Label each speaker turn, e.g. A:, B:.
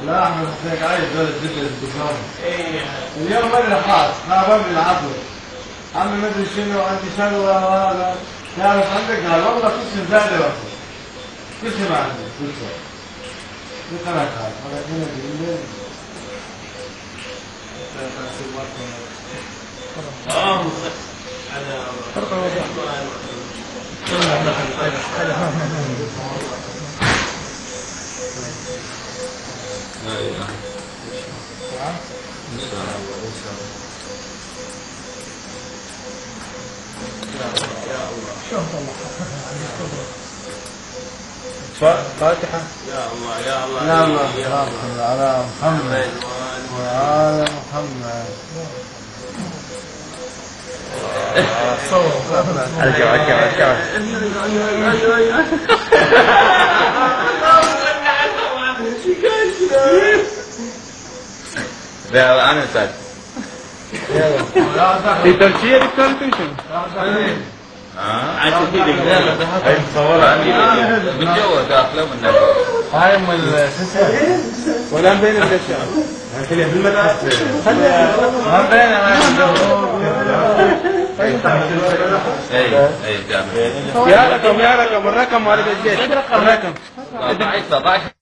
A: لا احمد حسين عايز دول الدنيا الدكان. اليوم ما ادري خاص ما ببني العصر. عمي ما ادري شنو عندي شنو وهذا. تعرف عندك قال والله كل شيء زاد وقت. كل شيء ما عندي كل شيء. كل انا خاص انا هنا بالليل.
B: فاتحة.
C: يا الله يا الله
A: يا الله يا الله على محمد وعلى محمد.
B: ارجع لا انا سعد.
A: في تركيا دكتور تنشن.
B: عايز تفيدك. هاي مصورة عندي من جوا داخله من
A: هاي ام السلسلة ولا بين الاشياء. في المتحف. ما بين
B: اي
A: يا رقم الرقم والد الجيش الرقم
B: 19